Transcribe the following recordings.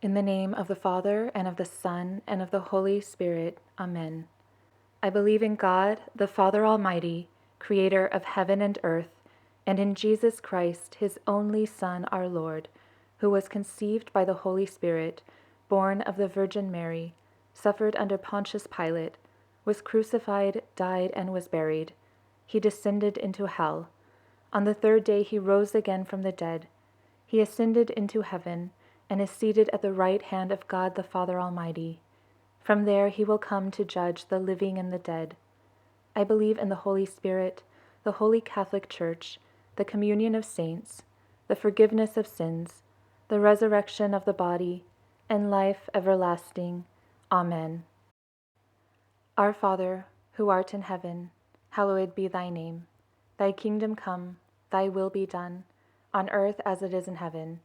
In the name of the Father, and of the Son, and of the Holy Spirit. Amen. I believe in God, the Father Almighty, creator of heaven and earth, and in Jesus Christ, his only Son, our Lord, who was conceived by the Holy Spirit, born of the Virgin Mary, suffered under Pontius Pilate, was crucified, died, and was buried. He descended into hell. On the third day he rose again from the dead. He ascended into heaven, and is seated at the right hand of God the Father Almighty. From there he will come to judge the living and the dead. I believe in the Holy Spirit, the Holy Catholic Church, the communion of saints, the forgiveness of sins, the resurrection of the body, and life everlasting. Amen. Our Father, who art in heaven, hallowed be thy name. Thy kingdom come, thy will be done, on earth as it is in heaven.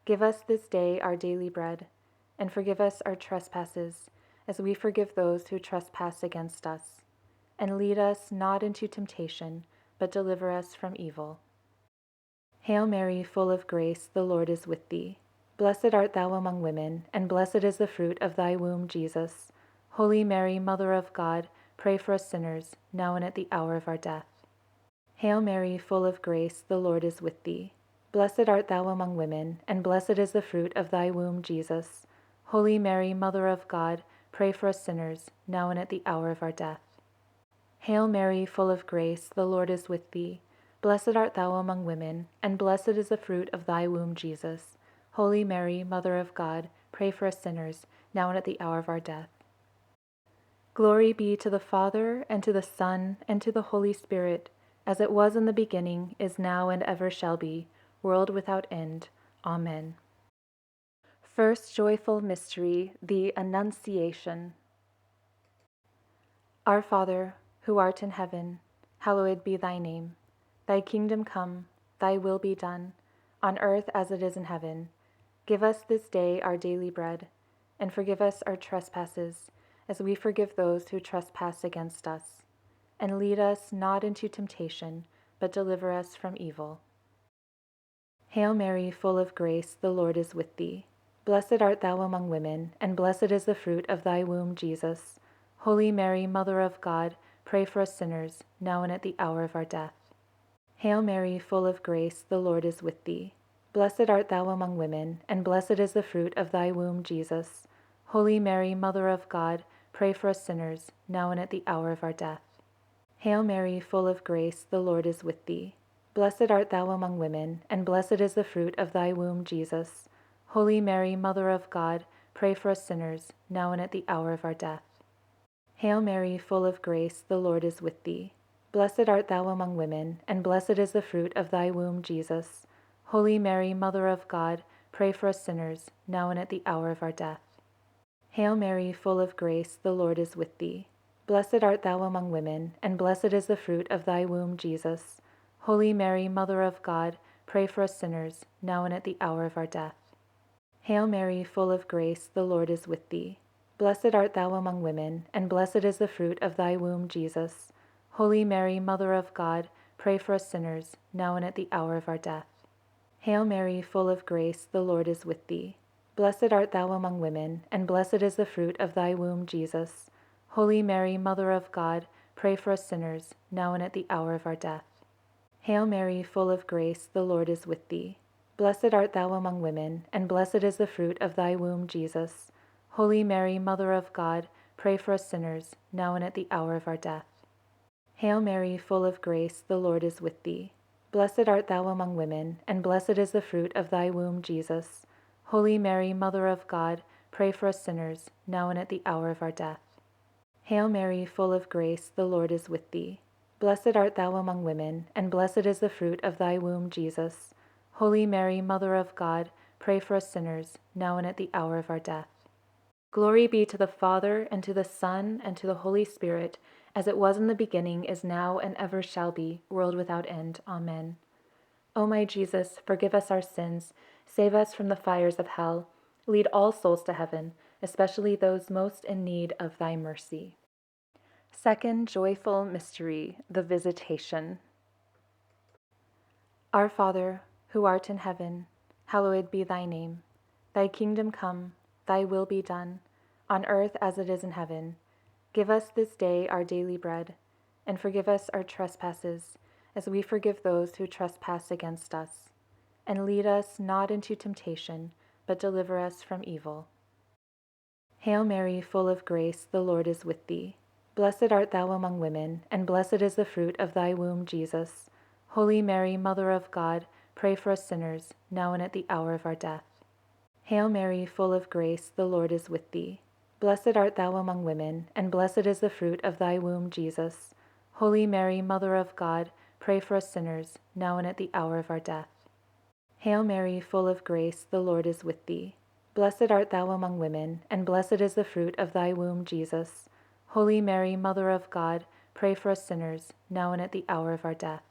Give us this day our daily bread, and forgive us our trespasses, as we forgive those who trespass against us. And lead us not into temptation, but deliver us from evil. Hail Mary, full of grace, the Lord is with thee. Blessed art thou among women, and blessed is the fruit of thy womb, Jesus. Holy Mary, Mother of God, pray for us sinners, now and at the hour of our death. Hail Mary, full of grace, the Lord is with thee. Blessed art thou among women, and blessed is the fruit of thy womb, Jesus. Holy Mary, Mother of God, pray for us sinners, now and at the hour of our death. Hail Mary, full of grace, the Lord is with thee. Blessed art thou among women, and blessed is the fruit of thy womb, Jesus. Holy Mary, Mother of God, pray for us sinners, now and at the hour of our death. Glory be to the Father, and to the Son, and to the Holy Spirit, as it was in the beginning, is now, and ever shall be, world without end. Amen. First joyful mystery, the Annunciation. Our Father, who art in heaven, hallowed be thy name. Thy kingdom come, thy will be done, on earth as it is in heaven. Give us this day our daily bread, and forgive us our trespasses, as we forgive those who trespass against us. And lead us not into temptation, but deliver us from evil. Hail Mary, full of grace, the Lord is with thee. Blessed art thou among women, and blessed is the fruit of thy womb, Jesus. Holy Mary, Mother of God, pray for us sinners, now and at the hour of our death. Hail Mary, full of grace, the Lord is with thee. Blessed art thou among women, and blessed is the fruit of thy womb, Jesus. Holy Mary, Mother of God, pray for us sinners, now and at the hour of our death. Hail Mary, full of grace, the Lord is with thee. Blessed art thou among women, and blessed is the fruit of thy womb, Jesus. Holy Mary, Mother of God, pray for us sinners, now and at the hour of our death. Hail Mary, full of grace, the Lord is with thee. Blessed art thou among women, and blessed is the fruit of thy womb, Jesus. Holy Mary, Mother of God, pray for us sinners, now and at the hour of our death. Hail Mary, full of grace, the Lord is with thee. Blessed art thou among women, and blessed is the fruit of thy womb, Jesus. Holy Mary, Mother of God, pray for us sinners, now and at the hour of our death. Hail Mary, full of grace, the Lord is with thee. Blessed art thou among women, and blessed is the fruit of thy womb, Jesus. Holy Mary, Mother of God, pray for us sinners, now and at the hour of our death. Hail Mary, full of grace, the Lord is with thee. Blessed art thou among women, and blessed is the fruit of thy womb, Jesus. Holy Mary, Mother of God, pray for us sinners, now and at the hour of our death. Hail Mary, full of grace, the Lord is with thee. Blessed art thou among women, and blessed is the fruit of thy womb, Jesus. Holy Mary, Mother of God, pray for us sinners, now and at the hour of our death. Hail Mary, full of grace, the Lord is with thee. Blessed art thou among women, and blessed is the fruit of thy womb, Jesus. Holy Mary, Mother of God, pray for us sinners, now and at the hour of our death. Hail Mary, full of grace, the Lord is with thee. Blessed art thou among women, and blessed is the fruit of thy womb, Jesus. Holy Mary, Mother of God, pray for us sinners, now and at the hour of our death. Glory be to the Father, and to the Son, and to the Holy Spirit, as it was in the beginning, is now, and ever shall be, world without end. Amen. O my Jesus, forgive us our sins, save us from the fires of hell, lead all souls to heaven, especially those most in need of thy mercy. Second joyful mystery, the Visitation. Our Father, who art in heaven, hallowed be thy name. Thy kingdom come, thy will be done, on earth as it is in heaven. Give us this day our daily bread, and forgive us our trespasses, as we forgive those who trespass against us. And lead us not into temptation, but deliver us from evil. Hail Mary, full of grace, the Lord is with thee. Blessed art thou among women, and blessed is the fruit of thy womb, Jesus. Holy Mary, Mother of God, pray for us sinners, now and at the hour of our death. Hail Mary, full of grace, the Lord is with thee. Blessed art thou among women, and blessed is the fruit of thy womb, Jesus. Holy Mary, Mother of God, pray for us sinners, now and at the hour of our death. Hail Mary, full of grace, the Lord is with thee. Blessed art thou among women, and blessed is the fruit of thy womb, Jesus. Holy Mary, Mother of God, pray for us sinners, now and at the hour of our death.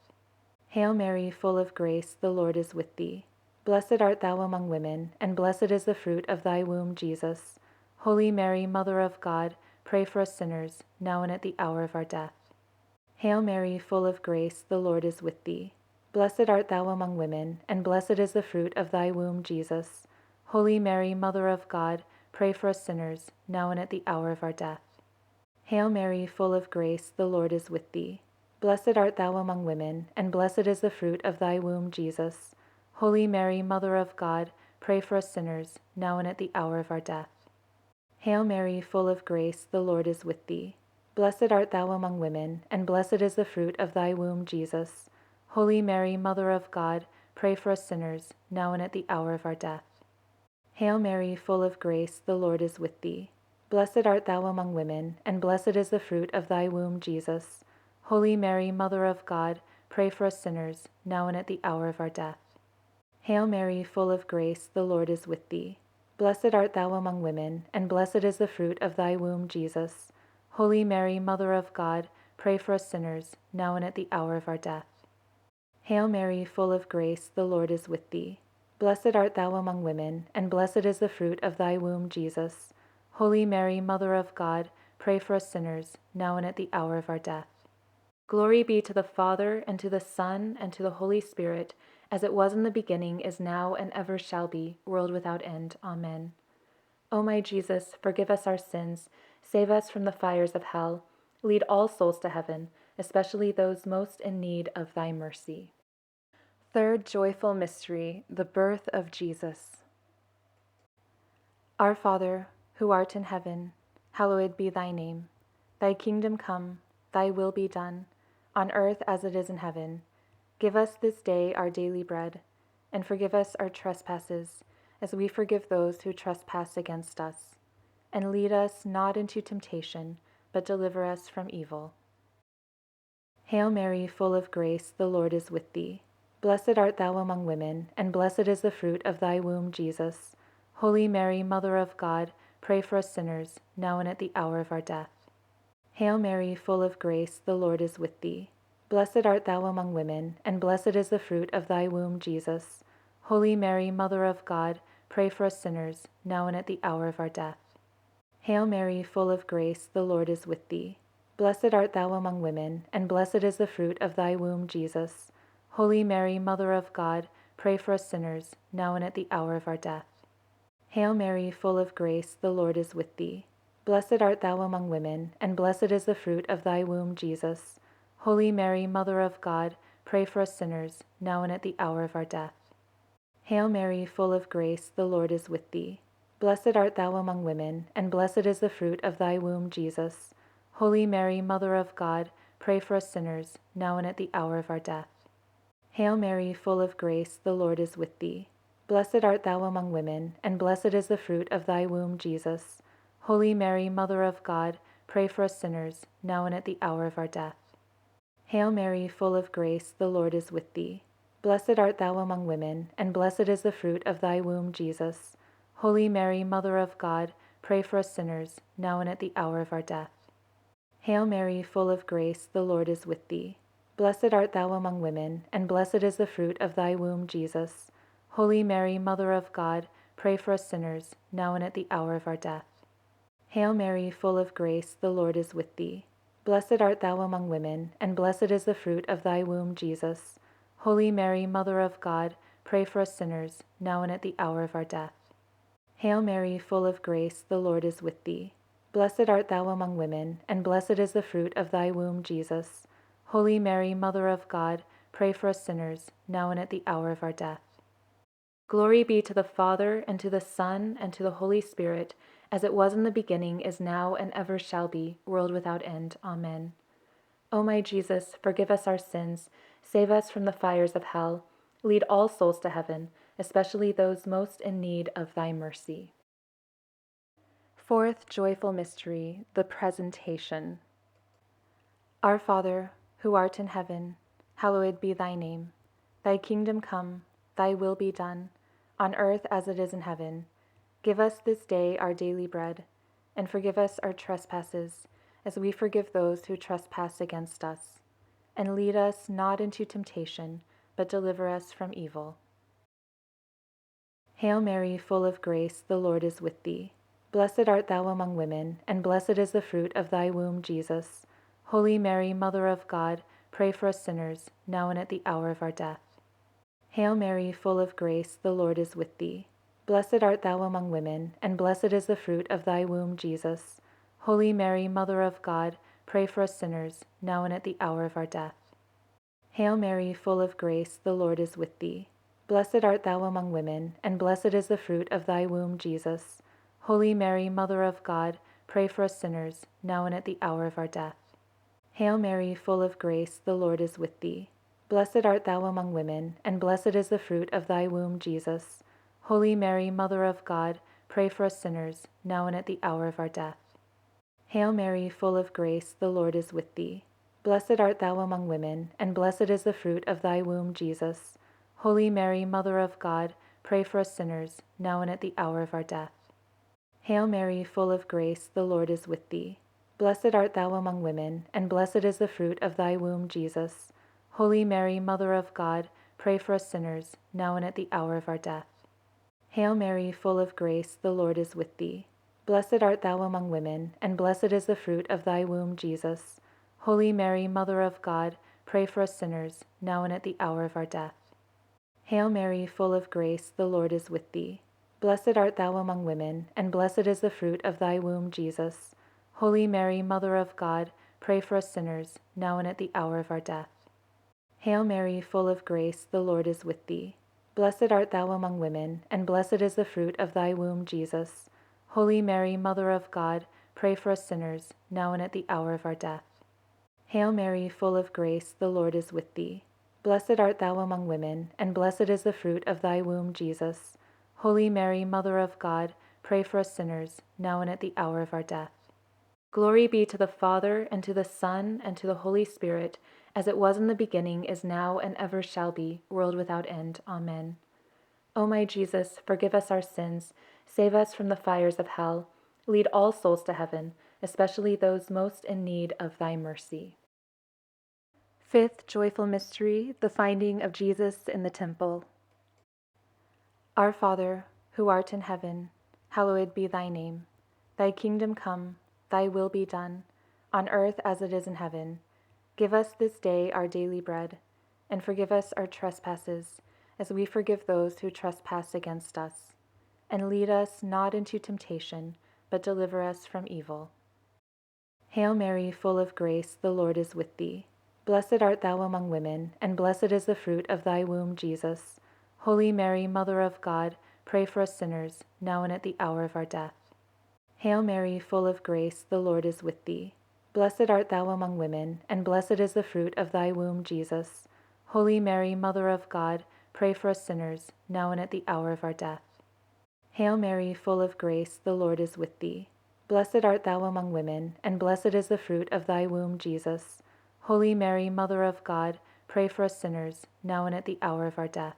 Hail Mary, full of grace, the Lord is with thee. Blessed art thou among women, and blessed is the fruit of thy womb, Jesus. Holy Mary, Mother of God, pray for us sinners, now and at the hour of our death. Hail Mary, full of grace, the Lord is with thee. Blessed art thou among women, and blessed is the fruit of thy womb, Jesus. Holy Mary, Mother of God, pray for us sinners, now and at the hour of our death. Hail Mary, full of grace, the Lord is with thee. Blessed art thou among women, and blessed is the fruit of thy womb, Jesus. Holy Mary, Mother of God, pray for us sinners, now and at the hour of our death. Hail Mary, full of grace, the Lord is with thee. Blessed art thou among women, and blessed is the fruit of thy womb, Jesus. Holy Mary, Mother of God, pray for us sinners, now and at the hour of our death. Hail Mary, full of grace, the Lord is with thee. Blessed art thou among women, and blessed is the fruit of thy womb, Jesus. Holy Mary, Mother of God, pray for us sinners, now and at the hour of our death. Hail Mary, full of grace, the Lord is with thee. Blessed art thou among women, and blessed is the fruit of thy womb, Jesus. Holy Mary, Mother of God, pray for us sinners, now and at the hour of our death. Hail Mary, full of grace, the Lord is with thee. Blessed art thou among women, and blessed is the fruit of thy womb, Jesus. Holy Mary, Mother of God, pray for us sinners, now and at the hour of our death. Glory be to the Father, and to the Son, and to the Holy Spirit, as it was in the beginning, is now, and ever shall be, world without end. Amen. O my Jesus, forgive us our sins, save us from the fires of hell, lead all souls to heaven, especially those most in need of thy mercy. Third joyful mystery, the birth of Jesus. Our Father, who art in heaven, hallowed be thy name. Thy kingdom come, thy will be done, on earth as it is in heaven. Give us this day our daily bread, and forgive us our trespasses, as we forgive those who trespass against us. And lead us not into temptation, but deliver us from evil. Hail Mary, full of grace, the Lord is with thee. Blessed art thou among women, and blessed is the fruit of thy womb, Jesus. Holy Mary, Mother of God, pray for us sinners, now and at the hour of our death. Hail Mary, full of grace, the Lord is with thee. Blessed art thou among women, and blessed is the fruit of thy womb, Jesus. Holy Mary, Mother of God, pray for us sinners, now and at the hour of our death. Hail Mary, full of grace, the Lord is with thee. Blessed art thou among women, and blessed is the fruit of thy womb, Jesus. Holy Mary, Mother of God, pray for us sinners, now and at the hour of our death. Hail Mary, full of grace, the Lord is with thee. Blessed art thou among women, and blessed is the fruit of thy womb, Jesus. Holy Mary, Mother of God, pray for us sinners, now and at the hour of our death. Hail Mary, full of grace, the Lord is with thee. Blessed art thou among women, and blessed is the fruit of thy womb, Jesus. Holy Mary, Mother of God, pray for us sinners, now and at the hour of our death. Hail Mary, full of grace, the Lord is with thee. Blessed art thou among women, and blessed is the fruit of thy womb, Jesus. Holy Mary, Mother of God, pray for us sinners, now and at the hour of our death. Hail Mary, full of grace, the Lord is with thee. Blessed art thou among women, and blessed is the fruit of thy womb, Jesus. Holy Mary, Mother of God, pray for us sinners, now and at the hour of our death. Hail Mary, full of grace, the Lord is with thee. Blessed art thou among women, and blessed is the fruit of thy womb, Jesus. Holy Mary, Mother of God, pray for us sinners, now and at the hour of our death. Hail Mary, full of grace, the Lord is with thee. Blessed art thou among women, and blessed is the fruit of thy womb, Jesus. Holy Mary, Mother of God, pray for us sinners, now and at the hour of our death. Hail Mary, full of grace, the Lord is with thee. Blessed art thou among women, and blessed is the fruit of thy womb, Jesus. Holy Mary, Mother of God, pray for us sinners, now and at the hour of our death. Glory be to the Father, and to the Son, and to the Holy Spirit, as it was in the beginning, is now, and ever shall be, world without end. Amen. O my Jesus, forgive us our sins, save us from the fires of hell, lead all souls to heaven, especially those most in need of thy mercy. Fourth joyful mystery, the Presentation. Our Father, who art in heaven, hallowed be thy name. Thy kingdom come, thy will be done, on earth as it is in heaven. Give us this day our daily bread, and forgive us our trespasses, as we forgive those who trespass against us. And lead us not into temptation, but deliver us from evil. Hail Mary, full of grace, the Lord is with thee. Blessed art thou among women, and blessed is the fruit of thy womb, Jesus. Holy Mary, Mother of God, pray for us sinners, now and at the hour of our death. Hail Mary, full of grace, the Lord is with thee. Blessed art thou among women, and blessed is the fruit of thy womb, Jesus. Holy Mary, Mother of God, pray for us sinners, now and at the hour of our death. Hail Mary, full of grace, the Lord is with thee. Blessed art thou among women, and blessed is the fruit of thy womb, Jesus. Holy Mary, Mother of God, pray for us sinners, now and at the hour of our death. Hail Mary, full of grace, the Lord is with thee. Blessed art thou among women, and blessed is the fruit of thy womb, Jesus. Holy Mary, Mother of God, pray for us sinners, now and at the hour of our death. Hail Mary, full of grace, the Lord is with thee. Blessed art thou among women, and blessed is the fruit of thy womb, Jesus. Holy Mary, Mother of God, pray for us sinners, now and at the hour of our death. Hail Mary, full of grace, the Lord is with thee. Blessed art thou among women, and blessed is the fruit of thy womb, Jesus. Holy Mary, Mother of God, pray for us sinners, now and at the hour of our death. Hail Mary, full of grace, the Lord is with thee. Blessed art thou among women, and blessed is the fruit of thy womb, Jesus. Holy Mary, Mother of God, pray for us sinners, now and at the hour of our death. Hail Mary, full of grace, the Lord is with thee. Blessed art thou among women, and blessed is the fruit of thy womb, Jesus. Holy Mary, Mother of God, pray for us sinners, now and at the hour of our death. Hail Mary, full of grace, the Lord is with thee. Blessed art thou among women, and blessed is the fruit of thy womb, Jesus. Holy Mary, Mother of God, pray for us sinners, now and at the hour of our death. Hail Mary, full of grace, the Lord is with thee. Blessed art thou among women, and blessed is the fruit of thy womb, Jesus. Holy Mary, Mother of God, pray for us sinners, now and at the hour of our death. Glory be to the Father, and to the Son, and to the Holy Spirit, as it was in the beginning, is now, and ever shall be, world without end. Amen. O my Jesus, forgive us our sins, save us from the fires of hell, lead all souls to heaven, especially those most in need of thy mercy. Fifth joyful mystery, the finding of Jesus in the temple. Our Father, who art in heaven, hallowed be thy name. Thy kingdom come, thy will be done, on earth as it is in heaven. Give us this day our daily bread, and forgive us our trespasses, as we forgive those who trespass against us. And lead us not into temptation, but deliver us from evil. Hail Mary, full of grace, the Lord is with thee. Blessed art thou among women, and blessed is the fruit of thy womb, Jesus. Holy Mary, Mother of God, pray for us sinners, now and at the hour of our death. Hail Mary, full of grace, the Lord is with thee. Blessed art thou among women, and blessed is the fruit of thy womb, Jesus. Holy Mary, Mother of God, pray for us sinners, now and at the hour of our death. Hail Mary, full of grace, the Lord is with thee. Blessed art thou among women, and blessed is the fruit of thy womb, Jesus. Holy Mary, Mother of God, pray for us sinners, now and at the hour of our death.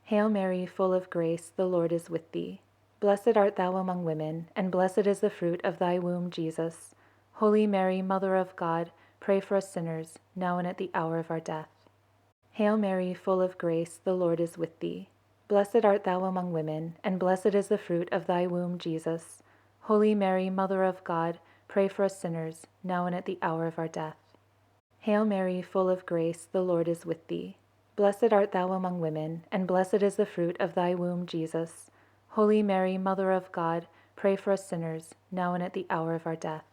Hail Mary, full of grace, the Lord is with thee. Blessed art thou among women, and blessed is the fruit of thy womb, Jesus. Holy Mary, Mother of God, pray for us sinners, now and at the hour of our death. Hail Mary, full of grace, the Lord is with thee. Blessed art thou among women, and blessed is the fruit of thy womb, Jesus. Holy Mary, Mother of God, pray for us sinners, now and at the hour of our death. Hail Mary, full of grace, the Lord is with thee. Blessed art thou among women, and blessed is the fruit of thy womb, Jesus. Holy Mary, Mother of God, pray for us sinners, now and at the hour of our death.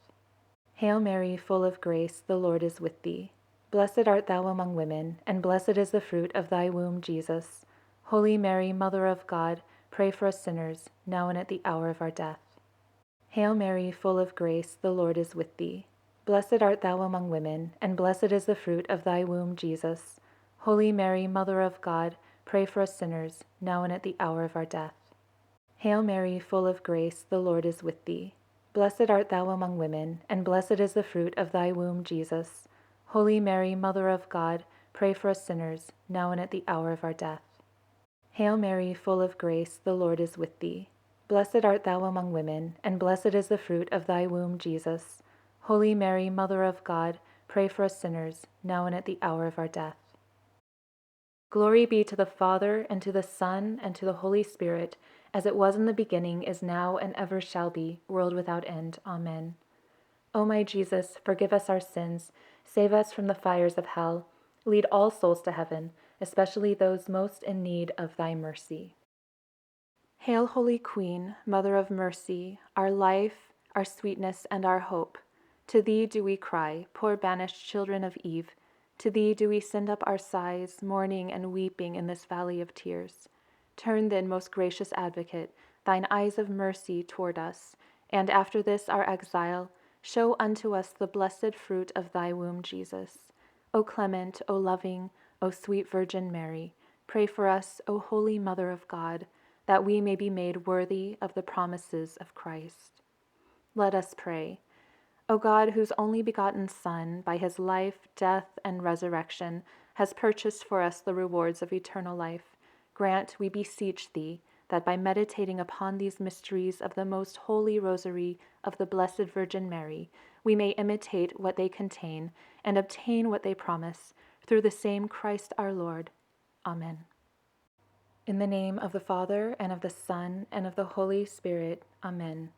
Hail Mary, full of grace, the Lord is with thee. Blessed art thou among women, and blessed is the fruit of thy womb, Jesus. Holy Mary, Mother of God, pray for us sinners, now and at the hour of our death. Hail Mary, full of grace, the Lord is with thee. Blessed art thou among women, and blessed is the fruit of thy womb, Jesus. Holy Mary, Mother of God, pray for us sinners, now and at the hour of our death. Hail Mary, full of grace, the Lord is with thee. Blessed art thou among women, and blessed is the fruit of thy womb, Jesus. Holy Mary, Mother of God, pray for us sinners, now and at the hour of our death. Hail Mary, full of grace, the Lord is with thee. Blessed art thou among women, and blessed is the fruit of thy womb, Jesus. Holy Mary, Mother of God, pray for us sinners, now and at the hour of our death. Glory be to the Father, and to the Son, and to the Holy Spirit, as it was in the beginning, is now, and ever shall be, world without end. Amen. O my Jesus, forgive us our sins, save us from the fires of hell, lead all souls to heaven, especially those most in need of thy mercy. Hail, Holy Queen, Mother of Mercy, our life, our sweetness, and our hope. To thee do we cry, poor banished children of Eve. To thee do we send up our sighs, mourning and weeping in this valley of tears. Turn then, most gracious Advocate, thine eyes of mercy toward us, and after this our exile, show unto us the blessed fruit of thy womb, Jesus. O clement, O loving, O sweet Virgin Mary, pray for us, O Holy Mother of God, that we may be made worthy of the promises of Christ. Let us pray. O God, whose only begotten Son, by his life, death, and resurrection, has purchased for us the rewards of eternal life, grant, we beseech thee, that by meditating upon these mysteries of the most holy Rosary of the Blessed Virgin Mary, we may imitate what they contain and obtain what they promise, through the same Christ our Lord. Amen. In the name of the Father, and of the Son, and of the Holy Spirit. Amen.